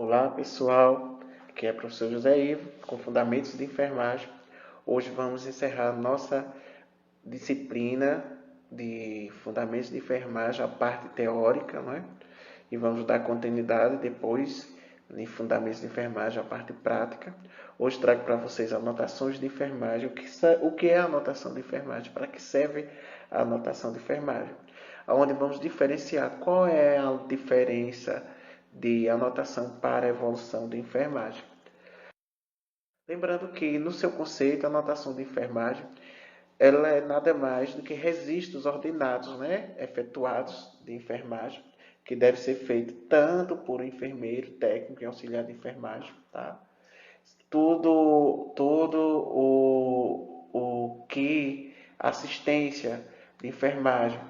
Olá pessoal, aqui é o professor José Ivo, com Fundamentos de Enfermagem. Hoje vamos encerrar nossa disciplina de Fundamentos de Enfermagem, a parte teórica, não é? E vamos dar continuidade depois em Fundamentos de Enfermagem, a parte prática. Hoje trago para vocês anotações de enfermagem. O que é a anotação de enfermagem? Para que serve a anotação de enfermagem? Onde vamos diferenciar qual é a diferença de anotação para a evolução de enfermagem. Lembrando que, no seu conceito, a anotação de enfermagem ela é nada mais do que registros ordenados, né, efetuados de enfermagem, que deve ser feito tanto por um enfermeiro, técnico e auxiliar de enfermagem, tá? Tudo o que assistência de enfermagem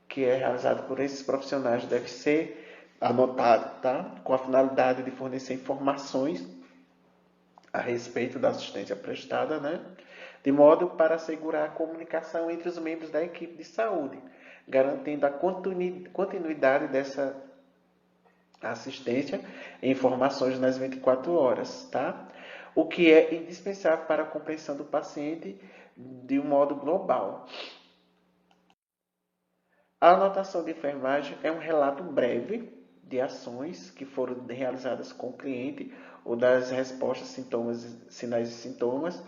que é realizado por esses profissionais deve ser anotado, tá? Com a finalidade de fornecer informações a respeito da assistência prestada, né? De modo para assegurar a comunicação entre os membros da equipe de saúde, garantindo a continuidade dessa assistência e informações nas 24 horas, tá? O que é indispensável para a compreensão do paciente de um modo global. A anotação de enfermagem é um relato breve de ações que foram realizadas com o cliente ou das respostas, sintomas, sinais e sintomas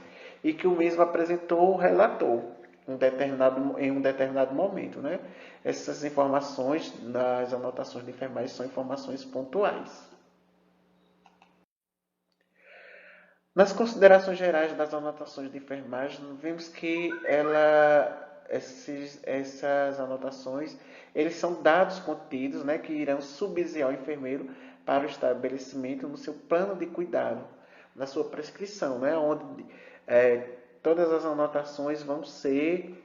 e que o mesmo apresentou ou relatou em um determinado momento, né? Essas informações nas anotações de enfermagem são informações pontuais. Nas considerações gerais das anotações de enfermagem, vemos que essas anotações eles são dados contidos, né, que irão subsidiar o enfermeiro para o estabelecimento no seu plano de cuidado, na sua prescrição, né, onde todas as anotações vão ser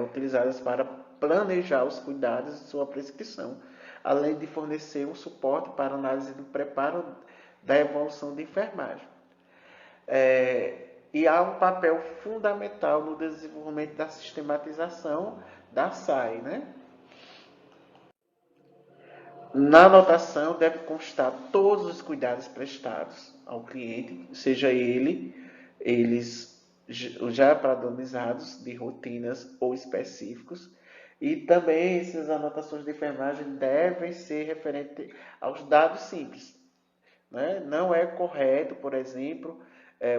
utilizadas para planejar os cuidados de sua prescrição, além de fornecer um suporte para análise do preparo da evolução de enfermagem. E há um papel fundamental no desenvolvimento da sistematização da SAI, né? Na anotação deve constar todos os cuidados prestados ao cliente, seja eles já padronizados de rotinas ou específicos, e também essas anotações de enfermagem devem ser referentes aos dados simples, né? Não é correto, por exemplo,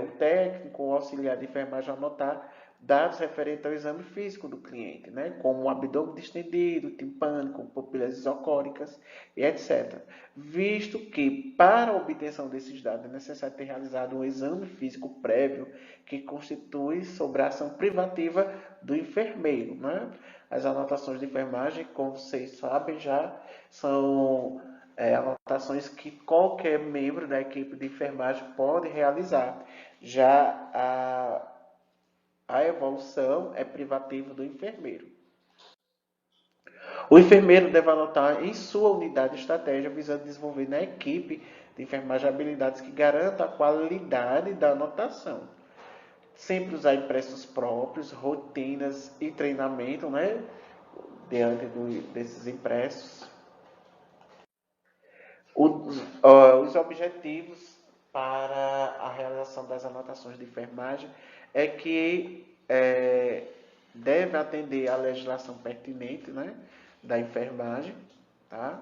o técnico ou auxiliar de enfermagem anotar dados referentes ao exame físico do cliente, né? Como o abdômen distendido, timpânico, pupilas isocóricas e etc. Visto que, para a obtenção desses dados, é necessário ter realizado um exame físico prévio que constitui sobre a ação privativa do enfermeiro, né? As anotações de enfermagem, como vocês sabem, já são anotações que qualquer membro da equipe de enfermagem pode realizar. Já a evolução é privativa do enfermeiro. O enfermeiro deve anotar em sua unidade de estratégia visando desenvolver na equipe de enfermagem habilidades que garantam a qualidade da anotação. Sempre usar impressos próprios, rotinas e treinamento, né? Diante desses impressos. Os objetivos para a realização das anotações de enfermagem é que deve atender à legislação pertinente, né, da enfermagem, tá?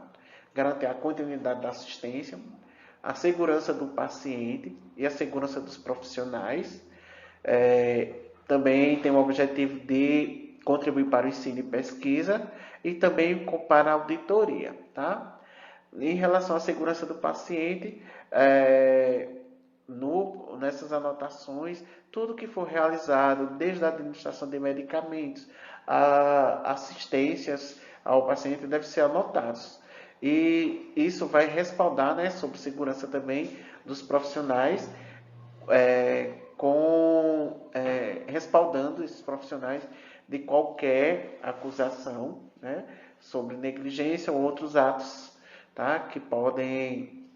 Garantir a continuidade da assistência, a segurança do paciente e a segurança dos profissionais. Também tem o objetivo de contribuir para o ensino e pesquisa e também para a auditoria, tá? Em relação à segurança do paciente, nessas anotações, tudo que for realizado, desde a administração de medicamentos, a assistências ao paciente, deve ser anotados. E isso vai respaldar, né, sobre segurança também dos profissionais, respaldando esses profissionais de qualquer acusação, né, sobre negligência ou outros atos, tá, que podem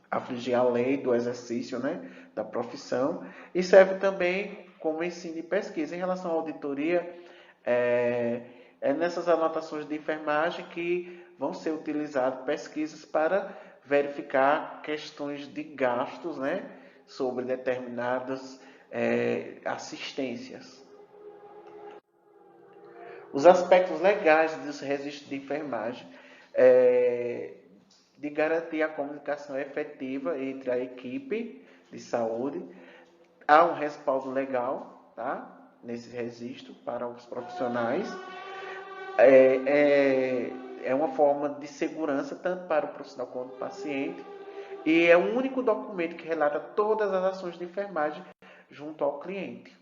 afligir a lei do exercício, né, da profissão, e serve também como ensino e pesquisa. Em relação à auditoria, é nessas anotações de enfermagem que vão ser utilizadas pesquisas para verificar questões de gastos, né, sobre determinadas assistências. Os aspectos legais dos registros de enfermagem de garantir a comunicação efetiva entre a equipe de saúde. Há um respaldo legal, tá, nesse registro para os profissionais. É uma forma de segurança tanto para o profissional quanto o paciente. E é o único documento que relata todas as ações de enfermagem junto ao cliente.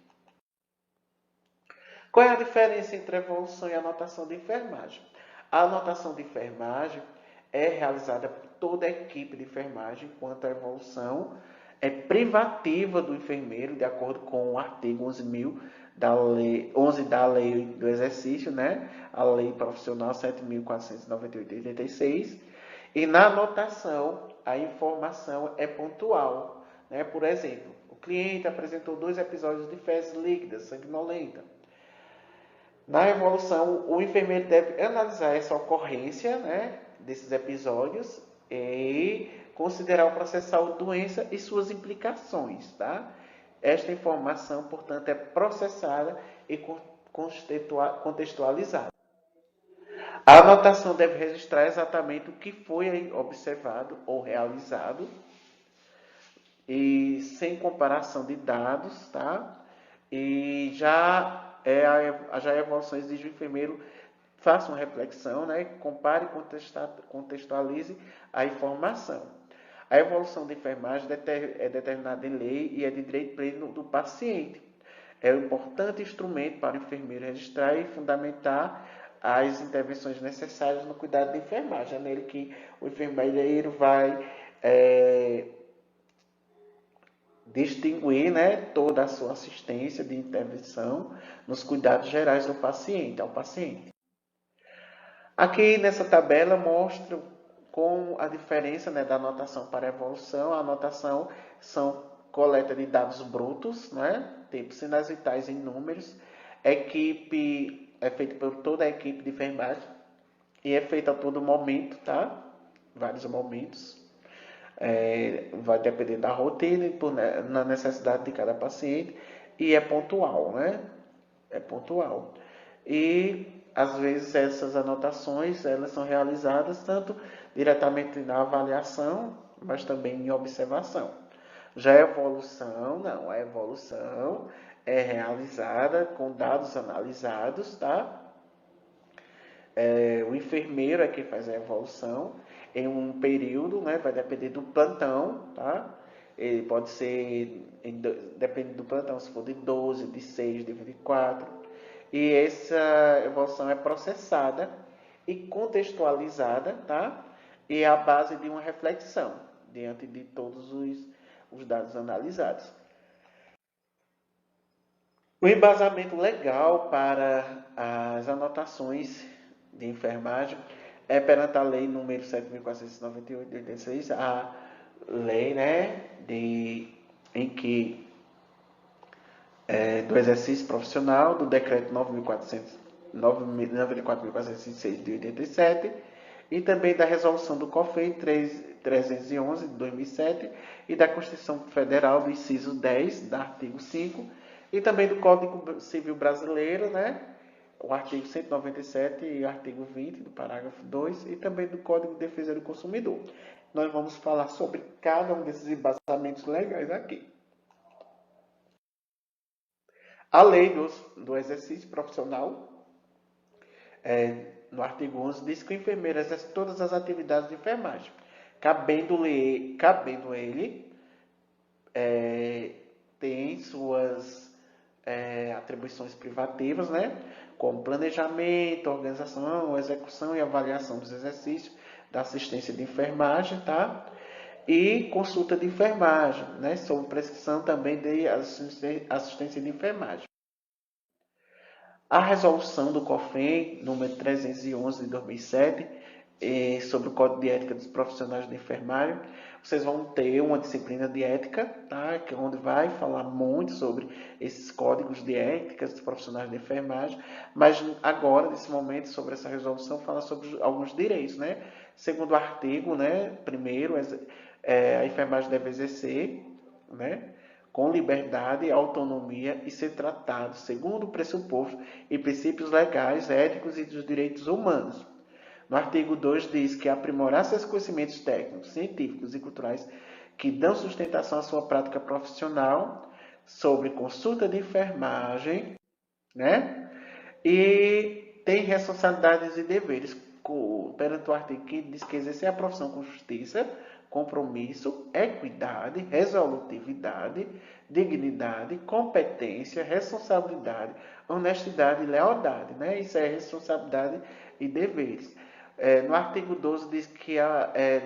Qual é a diferença entre a evolução e a anotação de enfermagem? A anotação de enfermagem é realizada por toda a equipe de enfermagem, enquanto a evolução é privativa do enfermeiro, de acordo com o artigo 11.000 da lei do exercício, né? A lei profissional 7.498 de 86. E na anotação, a informação é pontual, né? Por exemplo, o cliente apresentou 2 episódios de fezes líquidas, sanguinolenta. Na evolução, o enfermeiro deve analisar essa ocorrência, né, desses episódios e considerar o processal doença e suas implicações, tá? Esta informação, portanto, é processada e contextualizada. A anotação deve registrar exatamente o que foi observado ou realizado e sem comparação de dados, tá? E já a evolução exige o enfermeiro faça uma reflexão, né? Compare e contextualize a informação. A evolução da enfermagem é determinada em lei e é de direito pleno do paciente. É um importante instrumento para o enfermeiro registrar e fundamentar as intervenções necessárias no cuidado da enfermagem. É nele que o enfermeiro vai distinguir, né, toda a sua assistência de intervenção nos cuidados gerais do paciente, ao paciente. Aqui nessa tabela mostra com a diferença, né, da anotação para a evolução. A anotação são coleta de dados brutos, né, tipo sinais vitais em números. É feita por toda a equipe de enfermagem e é feita a todo momento, tá? Vários momentos. Vai depender da rotina e na necessidade de cada paciente e é pontual, né? É pontual. E às vezes essas anotações elas são realizadas tanto diretamente na avaliação, mas também em observação. Já a evolução, não, a evolução é realizada com dados analisados, tá? O enfermeiro é quem faz a evolução em um período, né? Vai depender do plantão, tá? Ele pode ser, depende do plantão, se for de 12, de 6, de 24. E essa evolução é processada e contextualizada, tá? E é a base de uma reflexão diante de todos os dados analisados. O embasamento legal para as anotações de enfermagem é perante a lei número 7.498 de 86, a lei, né, do exercício profissional, do decreto 94.406 de 87 e também da resolução do COFEI 311 de 2007 e da Constituição Federal do inciso 10, do artigo 5 e também do Código Civil Brasileiro, né? O artigo 197 e o artigo 20 do parágrafo 2 e também do Código de Defesa do Consumidor. Nós vamos falar sobre cada um desses embasamentos legais aqui. A lei do exercício profissional, no artigo 11, diz que o enfermeiro exerce todas as atividades de enfermagem, cabendo ele tem suas atribuições privativas, né? Como planejamento, organização, execução e avaliação dos exercícios da assistência de enfermagem, tá? E consulta de enfermagem, né? Sob prescrição também de assistência de enfermagem. A resolução do COFEN, número 311 de 2007, sobre o Código de Ética dos Profissionais de Enfermagem. Vocês vão ter uma disciplina de ética, tá? Que é onde vai falar muito sobre esses códigos de ética dos profissionais de enfermagem, mas agora, nesse momento, sobre essa resolução, fala sobre alguns direitos, né? Segundo o artigo, né? Primeiro, a enfermagem deve exercer, né? Com liberdade, autonomia e ser tratado segundo o pressuposto e princípios legais, éticos e dos direitos humanos. No artigo 2 diz que aprimorar seus conhecimentos técnicos, científicos e culturais que dão sustentação à sua prática profissional sobre consulta de enfermagem, né? E tem responsabilidades e deveres perante o artigo que diz que exercer a profissão com justiça, compromisso, equidade, resolutividade, dignidade, competência, responsabilidade, honestidade e lealdade, né? Isso é responsabilidade e deveres. No artigo 12 diz que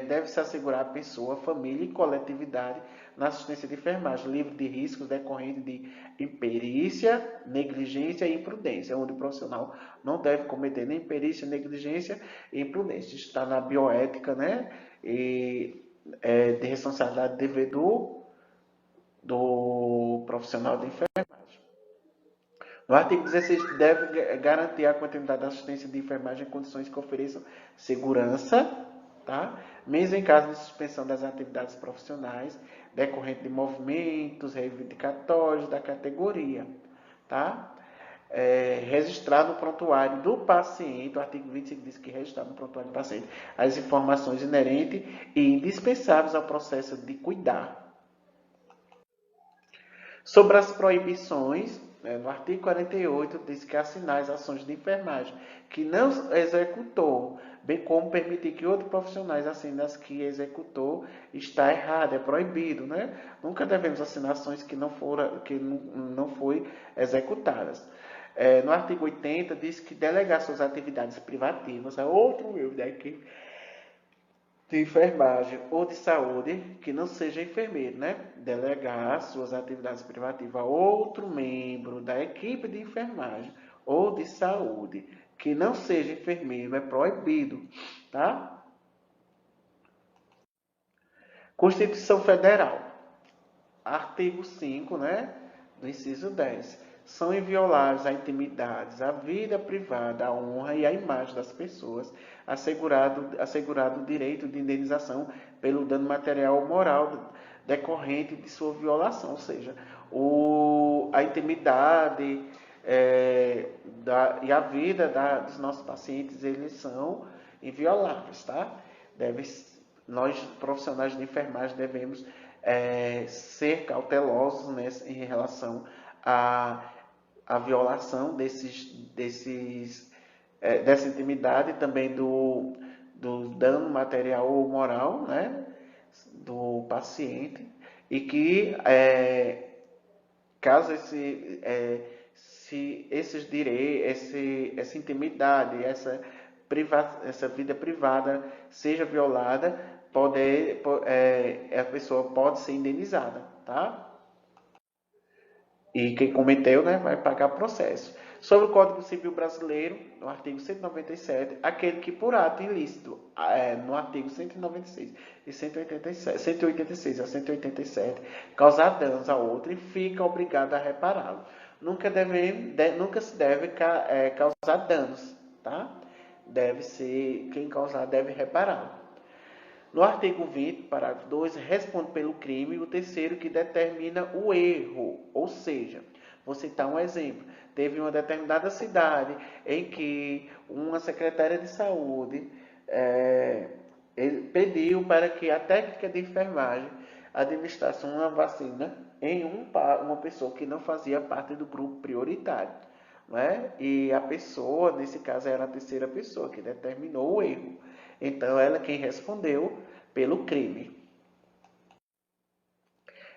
deve-se assegurar a pessoa, família e coletividade na assistência de enfermagem, livre de riscos decorrentes de imperícia, negligência e imprudência, onde o profissional não deve cometer nem imperícia, negligência e imprudência. Isso está na bioética, né? E de responsabilidade e dever do profissional de enfermagem. No artigo 16, deve garantir a continuidade da assistência de enfermagem em condições que ofereçam segurança, tá? Mesmo em caso de suspensão das atividades profissionais, decorrente de movimentos reivindicatórios da categoria, tá? Registrar no prontuário do paciente, o artigo 25 diz que registrar no prontuário do paciente as informações inerentes e indispensáveis ao processo de cuidar. Sobre as proibições, no artigo 48 diz que assinar as ações de enfermagem que não executou, bem como permitir que outros profissionais assinem as que executou, está errado, é proibido, né? Nunca devemos assinar ações que não foi executadas. No artigo 80 diz que delegar suas atividades privativas a outro membro da equipe de enfermagem ou de saúde que não seja enfermeiro, né? Delegar suas atividades privativas a outro membro da equipe de enfermagem ou de saúde que não seja enfermeiro é proibido, tá? Constituição Federal, artigo 5, né? Do inciso 10. São invioláveis a intimidade, a vida privada, a honra e a imagem das pessoas, assegurado o direito de indenização pelo dano material ou moral decorrente de sua violação, ou seja, a intimidade e a vida dos nossos pacientes, eles são invioláveis, tá? Nós, profissionais de enfermagem, devemos ser cautelosos em relação a violação dessa intimidade, também do dano material ou moral, né, do paciente, e que caso se esses direitos, essa intimidade, essa vida privada seja violada, a pessoa pode ser indenizada, tá? E quem cometeu, né, vai pagar processo. Sobre o Código Civil Brasileiro, no artigo 197, aquele que por ato ilícito, no artigo 196 e 186 a 187, causar danos a outro, fica obrigado a repará-lo. Nunca se deve causar danos, tá? Quem causar deve repará-lo. No artigo 20, parágrafo 2, responde pelo crime o terceiro que determina o erro. Ou seja, vou citar um exemplo. Teve uma determinada cidade em que uma secretária de saúde pediu para que a técnica de enfermagem administrasse uma vacina em uma pessoa que não fazia parte do grupo prioritário. Né? E a pessoa, nesse caso, era a terceira pessoa que determinou o erro. Então, ela é quem respondeu pelo crime.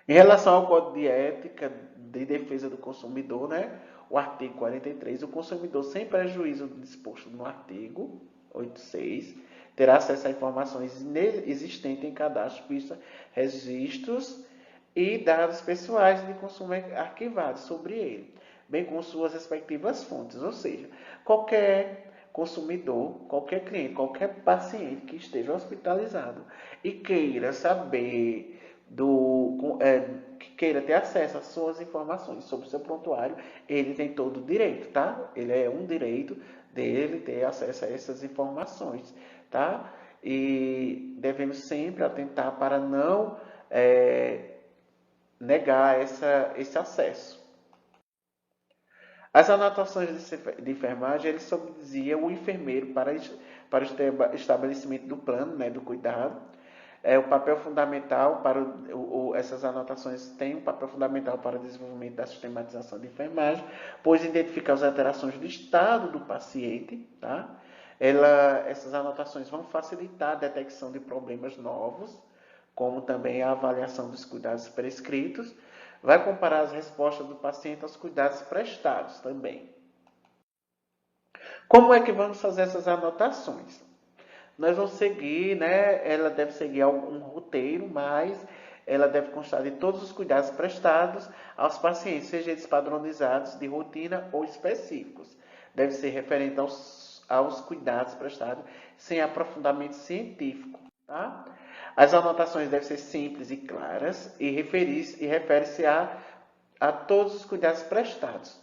Em relação ao Código de Ética de Defesa do Consumidor, né? O artigo 43, o consumidor, sem prejuízo do disposto no artigo 86, terá acesso a informações existentes em cadastro, vista, registros e dados pessoais de consumo arquivados sobre ele, bem como suas respectivas fontes. Ou seja, qualquer consumidor, qualquer cliente, qualquer paciente que esteja hospitalizado e queira saber que queira ter acesso às suas informações sobre o seu prontuário, ele tem todo o direito, tá? Ele é um direito dele ter acesso a essas informações, tá? E devemos sempre atentar para não negar esse acesso. As anotações de enfermagem, ele subdizia o enfermeiro para o estabelecimento do plano, né, do cuidado. O papel fundamental essas anotações têm um papel fundamental para o desenvolvimento da sistematização de enfermagem, pois identifica as alterações do estado do paciente, tá? Essas anotações vão facilitar a detecção de problemas novos, como também a avaliação dos cuidados prescritos, vai comparar as respostas do paciente aos cuidados prestados também. Como é que vamos fazer essas anotações? Nós vamos seguir, né? Ela deve seguir um roteiro, mas ela deve constar de todos os cuidados prestados aos pacientes, sejam eles padronizados, de rotina ou específicos. Deve ser referente aos cuidados prestados, sem aprofundamento científico, tá? As anotações devem ser simples e claras e refere-se a todos os cuidados prestados.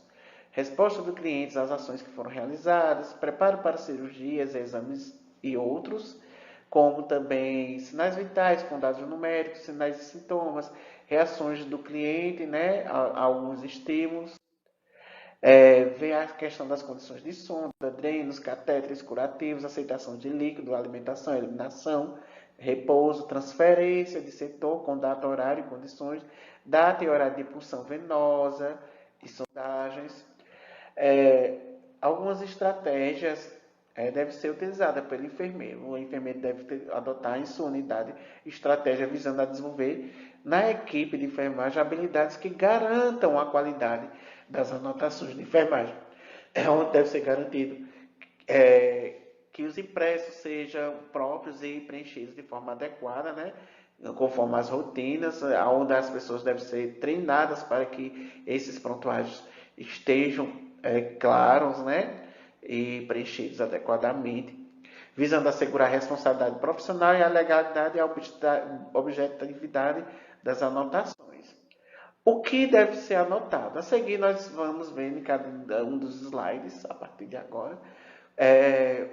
Resposta do cliente às ações que foram realizadas, preparo para cirurgias, exames e outros, como também sinais vitais com dados numéricos, sinais e sintomas, reações do cliente, né, a alguns estímulos. Vem a questão das condições de sonda, drenos, catéteres curativos, aceitação de líquido, alimentação, eliminação, repouso, transferência de setor com data, horário e condições, data e horário de punção venosa e sondagens. Algumas estratégias devem ser utilizadas pelo enfermeiro. O enfermeiro deve adotar em sua unidade estratégia visando a desenvolver na equipe de enfermagem habilidades que garantam a qualidade das anotações de enfermagem. Onde deve ser garantido que os impressos sejam próprios e preenchidos de forma adequada, né? Conforme as rotinas, onde as pessoas devem ser treinadas para que esses prontuários estejam claros, né? E preenchidos adequadamente, visando assegurar a responsabilidade profissional e a legalidade e a objetividade das anotações. O que deve ser anotado? A seguir, nós vamos ver em cada um dos slides, a partir de agora,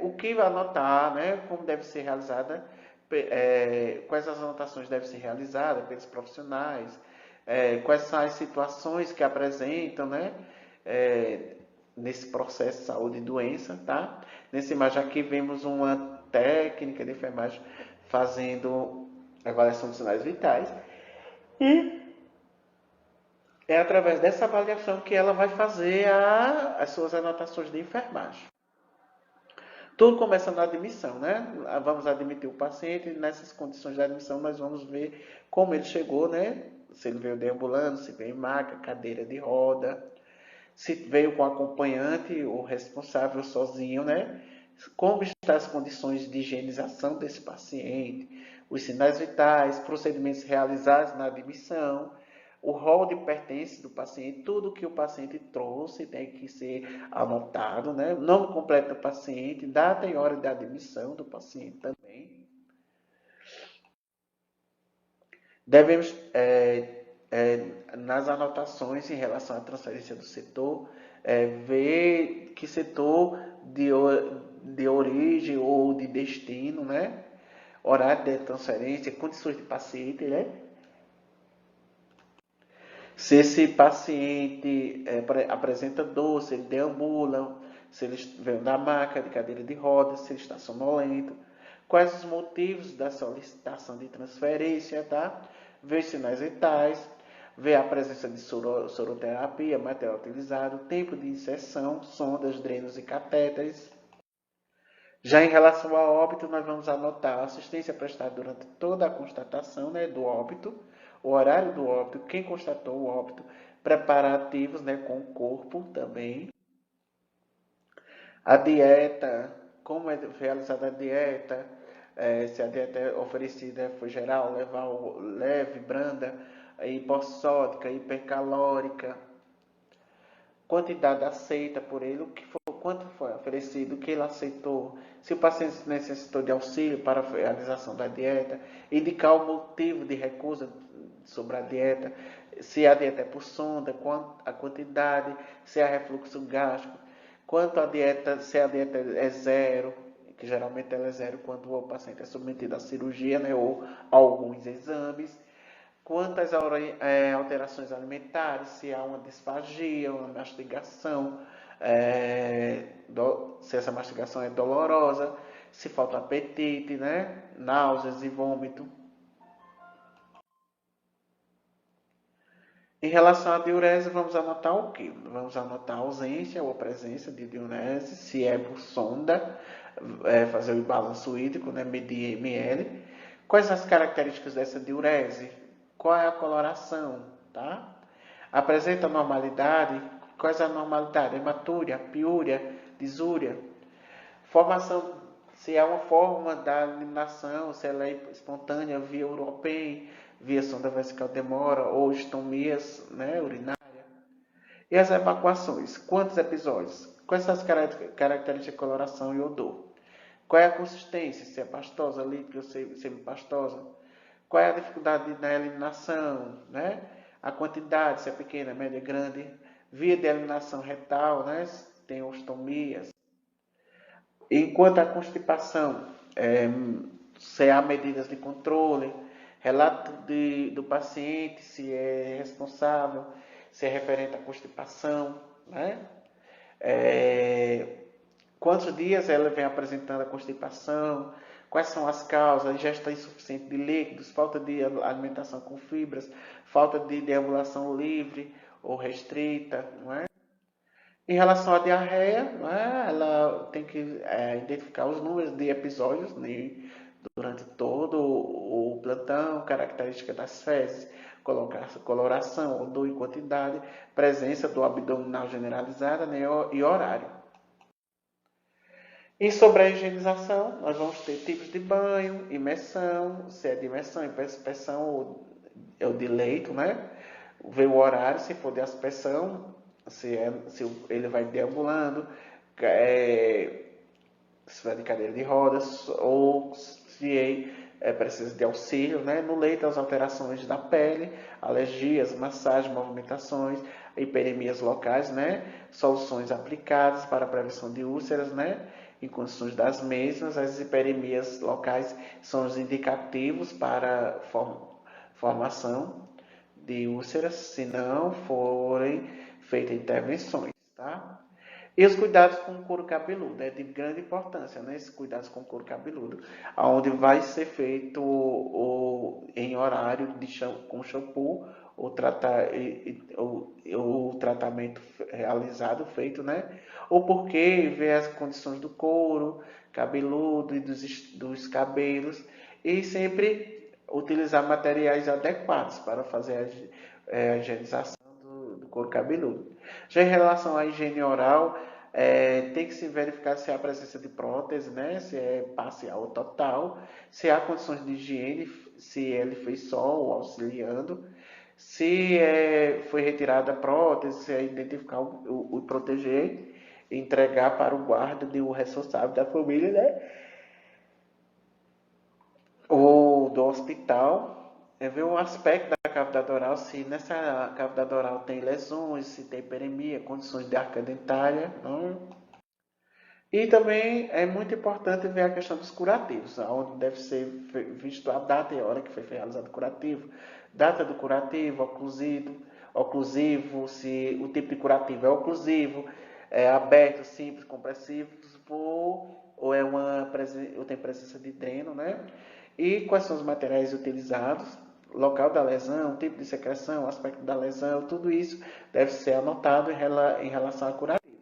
o que vai anotar, né? Como deve ser realizada, quais as anotações devem ser realizadas pelos profissionais, quais são as situações que apresentam, né? Nesse processo de saúde e doença, tá? Nessa imagem aqui vemos uma técnica de enfermagem fazendo avaliação dos sinais vitais e é através dessa avaliação que ela vai fazer as suas anotações de enfermagem. Tudo começa na admissão, né? Vamos admitir o paciente, nessas condições de admissão nós vamos ver como ele chegou, né? Se ele veio deambulando, se veio em maca, cadeira de roda, se veio com acompanhante ou responsável sozinho, né? Como estão as condições de higienização desse paciente, os sinais vitais, procedimentos realizados na admissão, o rol de pertences do paciente, tudo que o paciente trouxe tem que ser anotado, né? Nome completo do paciente, data e hora de admissão do paciente também. Devemos, nas anotações em relação à transferência do setor, ver que setor de origem ou de destino, né? Horário de transferência, condições de paciente, né? Se esse paciente apresenta dor, se ele deambula, se ele veio da maca, de cadeira de rodas, se ele está sonolento, quais os motivos da solicitação de transferência, tá? Ver os sinais vitais, ver a presença de soroterapia, material utilizado, tempo de inserção, sondas, drenos e catéteres. Já em relação ao óbito, nós vamos anotar a assistência prestada durante toda a constatação, né, do óbito, o horário do óbito, quem constatou o óbito, preparativos, né, com o corpo também, a dieta, como é realizada a dieta, se a dieta oferecida foi geral, leve, branda, hipossódica, hipercalórica, quantidade aceita por ele, quanto foi oferecido, o que ele aceitou, se o paciente necessitou de auxílio para a realização da dieta, indicar o motivo de recusa sobre a dieta, se a dieta é por sonda, a quantidade, se há refluxo gástrico, quanto a dieta, se a dieta é zero, que geralmente ela é zero quando o paciente é submetido à cirurgia, né, ou a alguns exames, quanto às alterações alimentares, se há uma disfagia, uma mastigação, se essa mastigação é dolorosa, se falta apetite, né, náuseas e vômito. Em relação à diurese, vamos anotar o quê? Vamos anotar a ausência ou a presença de diurese, se é por sonda, fazer o balanço hídrico, né, medir ml. Quais as características dessa diurese? Qual é a coloração? Tá? Apresenta normalidade? Quais a normalidade? Hematúria, piúria, disúria. Formação, se é uma forma da eliminação, se ela é espontânea via europeia, via sonda vesical demora ou estomias, né, urinária. E as evacuações? Quantos episódios? Quais são as características de coloração e odor? Qual é a consistência? Se é pastosa, líquida ou semipastosa? Qual é a dificuldade na eliminação? Né? A quantidade, se é pequena, média, grande? Via de eliminação retal, né? Tem ostomias. Enquanto a constipação, se há medidas de controle, relato do paciente, se é responsável, se é referente à constipação, né? Quantos dias ela vem apresentando a constipação, quais são as causas, ingesta insuficiente de líquidos, falta de alimentação com fibras, falta de deambulação livre ou restrita, não é? Em relação à diarreia, né, ela tem que identificar os números de episódios, né, durante todo o plantão, característica das fezes, coloração, odor e quantidade, presença do abdominal generalizada, né, e horário. E sobre a higienização, nós vamos ter tipos de banho, imersão, se é de imersão, inspeção ou de leito, né? Ver o horário, se for de aspersão, se ele vai deambulando, se vai de cadeira de rodas ou se precisa de auxílio, né? No leito, as alterações da pele, alergias, massagens, movimentações, hiperemias locais, né? Soluções aplicadas para a prevenção de úlceras, né? Em condições das mesmas, as hiperemias locais são os indicativos para formação de úlceras, se não forem feitas intervenções, tá? E os cuidados com o couro cabeludo, é de grande importância, né? Esses cuidados com o couro cabeludo, onde vai ser feito em horário com shampoo, o tratamento realizado, feito, né? Ou porque ver as condições do couro cabeludo e dos cabelos, e sempre utilizar materiais adequados para fazer a higienização do couro cabeludo. Já em relação à higiene oral, tem que se verificar se há presença de prótese, né? Se é parcial ou total, se há condições de higiene, se ele fez só ou auxiliando, se foi retirada a prótese, se é identificar o proteger e entregar para o guarda do responsável da família, né? Ou do hospital, ver o aspecto da cavidade oral, se nessa cavidade oral tem lesões, se tem hiperemia, condições de arca dentária, não? E também é muito importante ver a questão dos curativos, onde deve ser visto a data e a hora que foi realizado o curativo, data do curativo, oclusivo, se o tipo de curativo é oclusivo, é aberto, simples, compressivo, ou ou tem presença de dreno, né? E quais são os materiais utilizados, local da lesão, tipo de secreção, aspecto da lesão, tudo isso deve ser anotado em relação a curativo.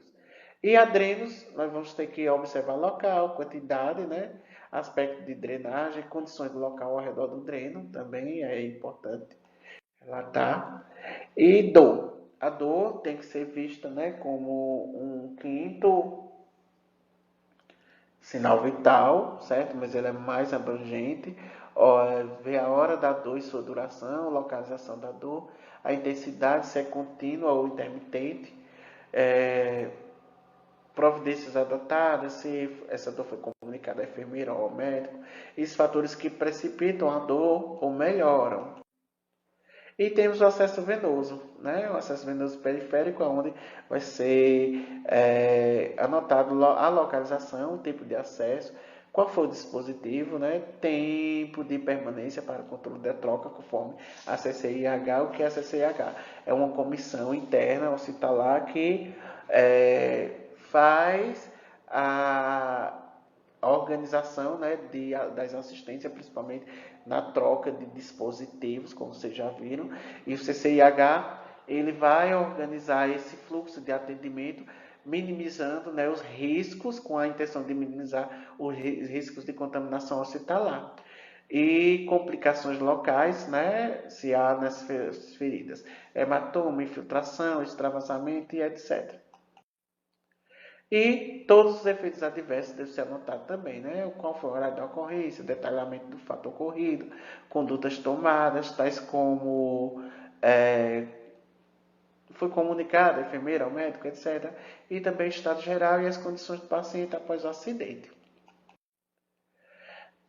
E adrenos, nós vamos ter que observar local, quantidade, né? Aspecto de drenagem, condições do local ao redor do dreno, também é importante relatar. E dor. A dor tem que ser vista, né, como um quinto sinal vital, certo? Mas ele é mais abrangente. Ver a hora da dor e sua duração, localização da dor, a intensidade, se é contínua ou intermitente. providências adotadas, se essa dor foi comunicada ao enfermeiro ou ao médico, e os fatores que precipitam a dor ou melhoram. E temos o acesso venoso, né? O acesso venoso periférico, onde vai ser anotado a localização, o tipo de acesso, qual foi o dispositivo, né? Tempo de permanência para o controle da troca, conforme a CCIH. O que é a CCIH? É uma comissão interna hospitalar que faz a organização, né, das assistências, principalmente na troca de dispositivos, como vocês já viram, e o CCIH ele vai organizar esse fluxo de atendimento, minimizando, né, os riscos, com a intenção de minimizar os riscos de contaminação hospitalar e complicações locais, né, se há nessas feridas, hematoma, infiltração, extravasamento e etc. E todos os efeitos adversos devem ser anotados também, né? Qual foi o horário da ocorrência, detalhamento do fato ocorrido, condutas tomadas, tais como é, foi comunicado ao enfermeiro, ao médico, etc. E também o estado geral e as condições do paciente após o acidente.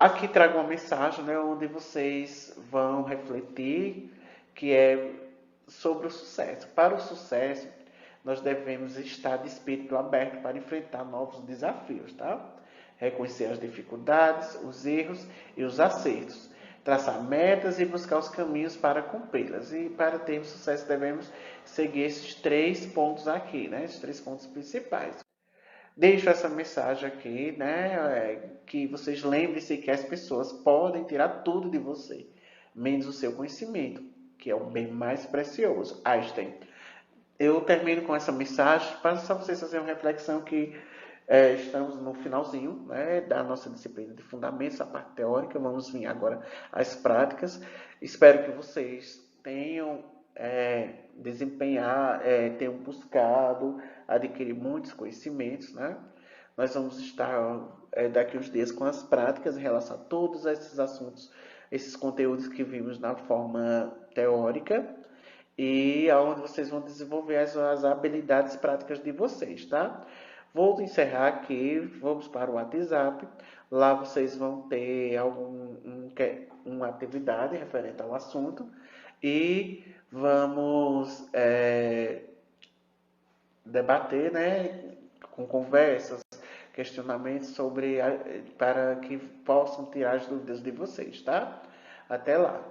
Aqui trago uma mensagem, né, onde vocês vão refletir, que é sobre o sucesso. Para o sucesso, nós devemos estar de espírito aberto para enfrentar novos desafios, tá? Reconhecer as dificuldades, os erros e os acertos. Traçar metas e buscar os caminhos para cumpri-las. E para termos sucesso, devemos seguir esses 3 pontos aqui, né? Esses 3 pontos principais. Deixo essa mensagem aqui, né? Que vocês lembrem-se que as pessoas podem tirar tudo de você, menos o seu conhecimento, que é o bem mais precioso. Einstein. Eu termino com essa mensagem para só vocês fazerem uma reflexão que estamos no finalzinho, né, da nossa disciplina de fundamentos, a parte teórica. Vamos vir agora às práticas. Espero que vocês tenham tenham buscado adquirir muitos conhecimentos, né? Nós vamos estar daqui uns dias com as práticas em relação a todos esses assuntos, esses conteúdos que vimos na forma teórica e aonde vocês vão desenvolver as habilidades práticas de vocês, tá? Vou encerrar aqui, vamos para o WhatsApp. Lá vocês vão ter uma atividade referente ao assunto e vamos debater, né, com conversas, questionamentos para que possam tirar as dúvidas de vocês, tá? Até lá.